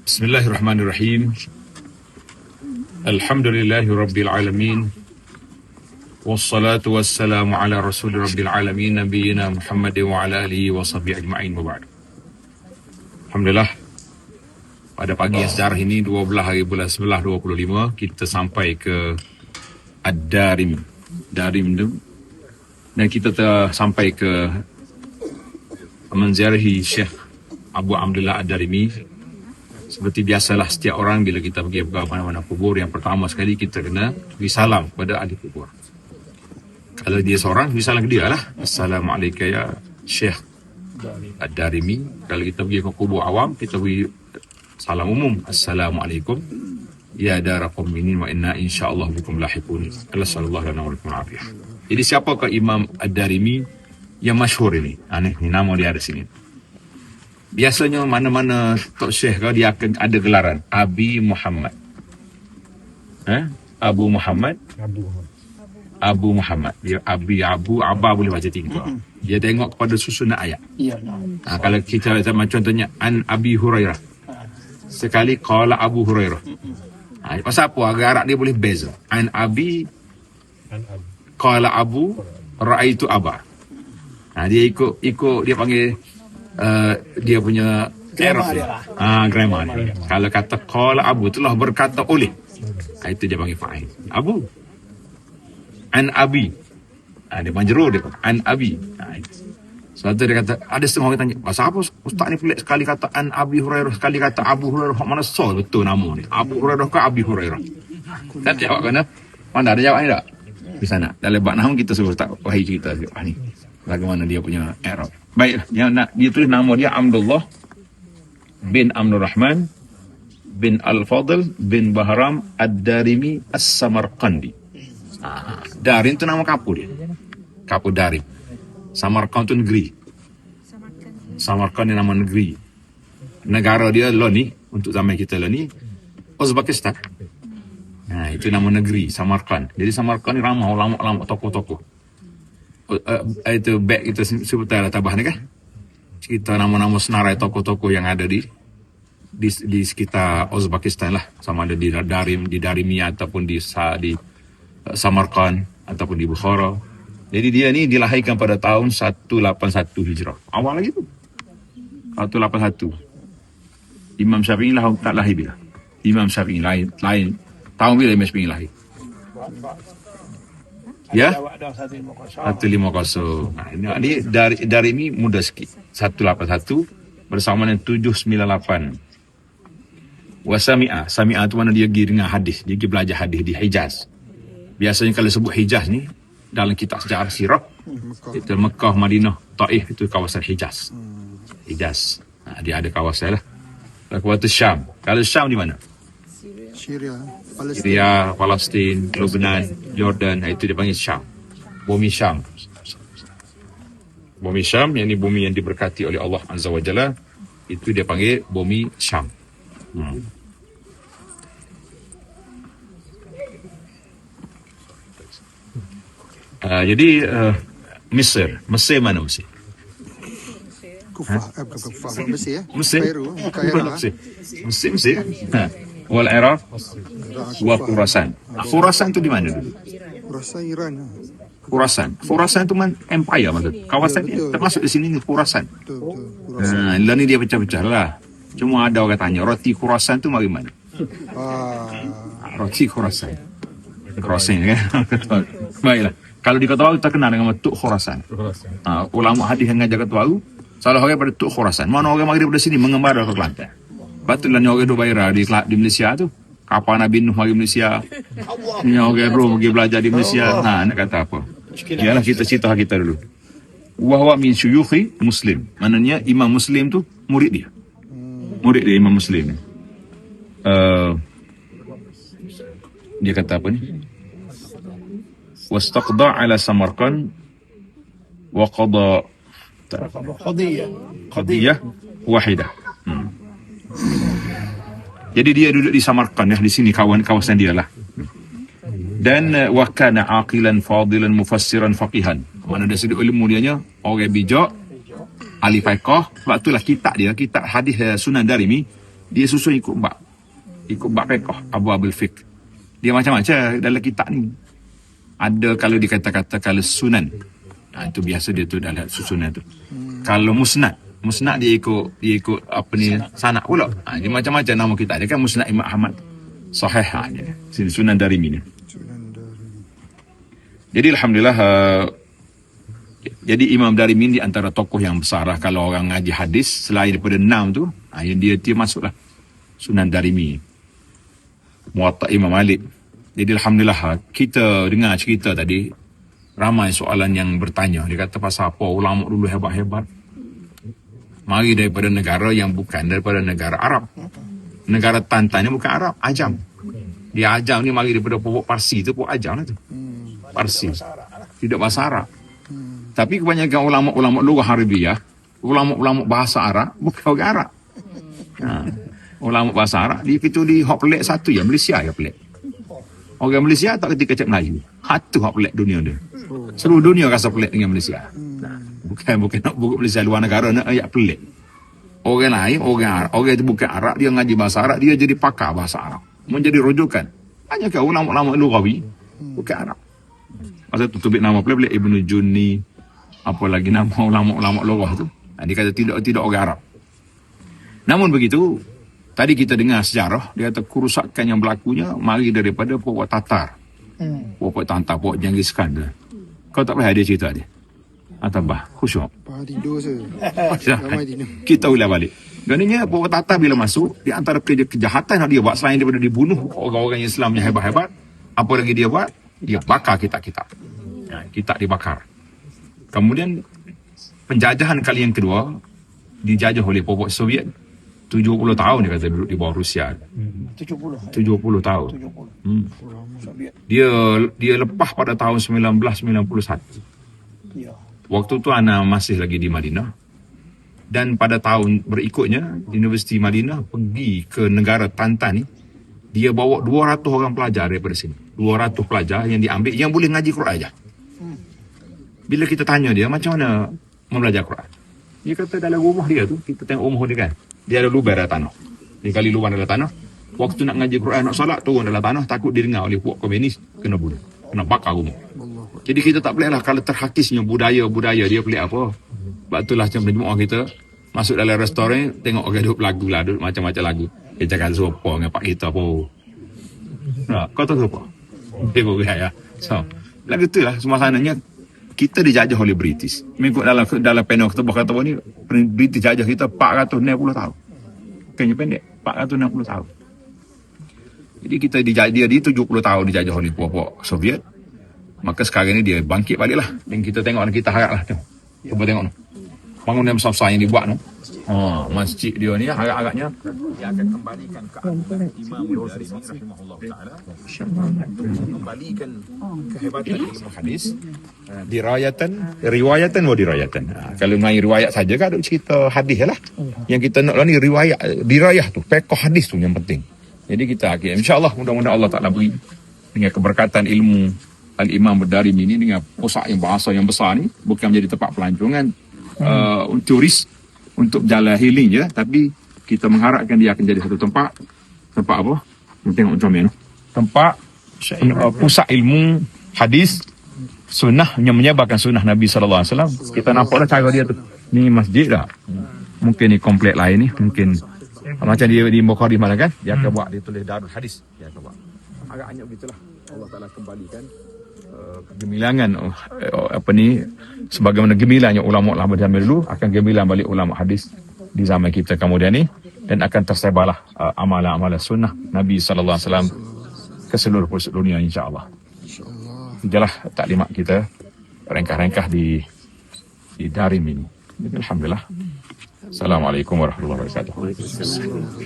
Bismillahirrahmanirrahim. Alhamdulillahi rabbil alamin. Wassalatu wassalamu ala rasul rabbil alamin nabiyina Muhammad wa ala alihi wa sahbihi ajma'in wa ba'd. Alhamdulillah, pada pagi yang sejarah ini 12 hari bulan 11 25 kita sampai ke Ad-Darim tu, dan kita sampai ke menziarahi Syekh Abu Abdullah Ad-Darimi. Seperti biasalah setiap orang bila kita pergi ke mana-mana kubur, yang pertama sekali kita kena beri salam kepada ahli kubur. Kalau dia seorang, beri salam ke dia lah. Assalamualaikum ya Syekh Ad-Darimi. Kalau kita pergi ke kubur awam, kita beri salam umum. Assalamualaikum ya dara qaumin wa inna insyaallah bikum lahiqun. Allah sallallahu alaihi wasallam. Jadi siapakah Imam Ad-Darimi yang masyhur ini? Ini nama dia ada sini. Biasanya mana-mana Tok Syekh dia akan ada gelaran Abi Muhammad. Abu Muhammad. Abu Muhammad. Dia Abi, Abu, Abba boleh baca tinggal. Dia tengok kepada susunan ayat. Kalau kita contohnya An Abi Hurairah. Sekali qala Abu Hurairah. Pasal apa? Agar Arab dia boleh beza. An Abi qala Abu Ra'aitu Abba. Dia ikut dia panggil dia punya error dia. Grammar dia. Kalau kata qala Abu itulah berkata oleh. Itu dia panggil fa'il. Abu. An Abi. Dia majrur dia. An Abi. Sebab tu dia kata, ada setengah orang tanya, pasal apa ustaz ni pelik sekali kata An Abi Hurairah, sekali kata Abu Hurairah, mana so betul nama ni? Abu Hurairah ke Abi Hurairah? Tak jawab kena. Mana ada jawab ni tak? Di sana. Dalam bab nahwu kita suruh tak wahai cerita ni. Bagaimana dia punya i'rab. Baiklah, yang nak dia tulis nama dia Abdullah bin Abdul Rahman bin Al-Fadl bin Bahram Ad-Darimi As-Samarqandi. Darim tu nama kapu dia. Kapu Darim. Samarkand tu negeri. Samarkand ni nama negeri. Negara dia lah ni, untuk zaman kita lah ni, Uzbekistan. Itu nama negeri, Samarkand. Jadi Samarkand ni ramah ulama-ulama tokoh-tokoh. Itu back kita sebentar tabah ni kan. Kita nama-nama senarai tokoh-tokoh yang ada di sekitar Uzbekistan lah. Sama ada di Darimia ataupun di Samarkand ataupun di Bukhara. Jadi dia ni dilahirkan pada tahun 181 Hijrah. Awal lagi tu. 181. Imam Syafi'i tak lahir bila? Imam Syafi'i lain. Tahun bila Imam Syafi'i lahir? Ya? 150. Ini dari ini muda sikit. 181 bersama dengan 798. Wasami'ah. Sami'ah tu mana dia pergi dengan hadis. Dia pergi belajar hadis di Hijaz. Biasanya kalau sebut Hijaz ni, dalam kitab sejarah sirah, itu Mekah, Madinah, Taif, itu kawasan Hijaz. Hijaz. Dia ada kawasan lah. Kawasan Syam. Kalau Syam di mana? Syria, Palestin, Lebanon, Jordan. Itu dia panggil Syam. Bumi Syam. Bumi Syam, yang ni bumi yang diberkati oleh Allah Azza wa Jalla. Itu dia panggil bumi Syam. Jadi Mesir mana Mesir? Mesir. Wal Iraq wa Khurasan. Khurasan tu di mana dulu? Khurasan tu empire maksud. Kawasan dia termasuk di sini ni Khurasan. Lah ni dia pecah-pecah lah. Cuma ada orang tanya, roti Khurasan tu mari mana? Roti Khurasan. Crossing kan? Baiklah. Kalau di Kota Baru terkenal dengan Tuk Khurasan. Ulama hadis yang ngajar Kota Baru, salah orang pada Tuk Khurasan. Mana orang mari daripada sini mengembara ke Kelantan. Betul lah ni orang Dubaira di Malaysia tu. Kapan Nabi Nuh mari Malaysia? Ni orang Rom pergi belajar di Malaysia. Nak kata apa? Ialah kita cerita kita dulu. Wa huwa min syuyukhi Muslim. Maknanya Imam Muslim tu murid dia. Murid dia Imam Muslim. Dia kata apa ni? Wastaqda ala Samarkand wa qada qadiyah wahidah. Jadi dia duduk di Samarkand ya, di sini kawasan dia lah. Dan wa kana aqilan fadilan mufassiran faqihan. Mana dari segi ilmu dianya orang bijak, ahli fiqh. Sebab itulah kitab hadis Sunan Darimi Dia susun ikut bab fiqh, Abu Abul Fiqh. Dia macam-macam dalam kitab ni. Ada kalau dikata-kata kalau sunan. Itu biasa dia tu dalam susunan tu. Kalau musnad dia ikut apa ni sanad pula. Dia macam-macam nama kitab dia kan Musnad Imam Ahmad. Sahih dia. Sunan Darimi ni. Jadi alhamdulillah jadi Imam Darimi di antara tokoh yang besar lah. Kalau orang ngaji hadis selain daripada 6 tu, yang dia masuklah Sunan Darimi, Muwatta Imam Malik. Jadi alhamdulillah kita dengar cerita tadi, ramai soalan yang bertanya. Dia kata pasal apa ulama dulu hebat-hebat mari daripada negara yang bukan daripada negara Arab. Negara Tantan ni bukan Arab, Ajam. Dia Ajam ni mari daripada pokok Parsi tu, pokok Ajam lah tu. Parsi. Tidak bahasa Arab. Tapi kebanyakan ulama-ulama lughah Arabiyah, ulama-ulama bahasa Arab bukan orang Arab. Ulama bahasa Arab dia itu di hak pelik satu ya, Malaysia ya pelik. Orang Malaysia tak ketika cakap Melayu. Hatu hak pelik dunia dia. Seluruh dunia rasa pelik dengan Malaysia. Bukan nak buku Malaysia luar negara nak ayat pelik. Orang lain, orang itu bukan Arab, dia ngaji bahasa Arab, dia jadi pakar bahasa Arab. Menjadi rujukan. Hanya ke ulama-ulama lughawi bukan Arab. Masa tu tubik nama pelik-pelik Ibnu Junni, apa lagi nama ulama-ulama lughah tu. Dia kata tidak orang Arab. Namun begitu, tadi kita dengar sejarah, dia kata kerusakan yang berlakunya mari daripada pokok Tatar. Pokok Tatar, pokok Genghis Khan. Kau tak payah dia cerita dia. Atambah khusyuk. Kita ulang balik. Maknanya pokok Tatar bila masuk, di antara kejahatan yang dia buat selain daripada dibunuh orang-orang Islam yang hebat-hebat, apa lagi dia buat? Dia bakar kitab-kitab. Kitab dibakar. Kemudian penjajahan kali yang kedua dijajah oleh pokok Soviet. 70 tahun dia kata duduk di bawah Rusia. 70 tahun. Dia lepas pada tahun 1991. Waktu tu Ana masih lagi di Madinah. Dan pada tahun berikutnya Universiti Madinah pergi ke negara Tantan ni. Dia bawa 200 orang pelajar daripada sini. 200 pelajar yang diambil yang boleh ngaji Quran aja. Bila kita tanya dia macam mana membelajar Quran, dia kata dalam rumah dia tu, kita tengok rumah dia kan, dia ada lubang dalam tanah. Dia kali lubang dalam tanah. Waktu nak ngaji Quran, nak solat, turun dalam tanah, takut didengar oleh puak komunis, kena bunuh, kena bakar rumah. Jadi kita tak boleh lah kalau terhakisnya budaya dia pelik apa. Sebab itulah macam penjemaah kita masuk dalam restoran, tengok orang duduk lagu lah, duduk macam-macam lagu. Dia cakap sopa dengan pak kita apa. Kau tahu sopa? Dia boleh ya. So, lagu tu lah suasananya. Kita dijajah oleh British. Mengikut dalam panel ketubah kata ni, British jajah kita 460 tahun. Bukannya pendek, 460 tahun. Jadi kita dia di 70 tahun dijajah oleh puak-puak Soviet. Maka sekarang ni dia bangkit balik lah. Dan kita tengok, kita harap lah. Cuba tengok. Bangunan besar-besar yang dibuat tu. Masjid dia ni harap-harapnya dia akan kembalikan ke Imam Darimi rahimahullah ta'ala. Kembalikan kehebatan ilmu hadis. Riwayatan. Kalau main riwayat saja kan ada cerita hadis lah. Yang kita nak lah ni riwayat, dirayah tu, fiqh hadis tu yang penting. Jadi kita insya-Allah mudah-mudahan Allah Taala beri dengan keberkatan ilmu Al-Imam Darimi ini dengan pusat yang bahasa yang besar ni, bukan menjadi tempat pelancongan turis untuk jalan healing je, tapi kita mengharapkan dia akan jadi satu tempat apa? Tengok macam mana. Tempat pusat ilmu hadis sunnah yang menyebarkan sunnah Nabi sallallahu alaihi wasallam. Kita nampaklah cara dia tu. Ni masjid dah. Mungkin ni komplek lain ni, mungkin macam dia di Bukhari mana kan? Dia akan buat, dia tulis Darul Hadis. Dia akan buat. Agaknya begitulah. Allah Taala kembalikan kegemilangan sebagaimana gemilangnya ulama-ulama zaman dulu, akan gemilang balik ulama hadis di zaman kita kemudian ni, dan akan tersebarlah amalan-amalan sunnah Nabi sallallahu alaihi wasallam ke seluruh pelosok dunia insya-Allah. Itulah taklimat kita rengkah-rengkah di Darimi ini. Alhamdulillah. Assalamualaikum warahmatullahi wabarakatuh.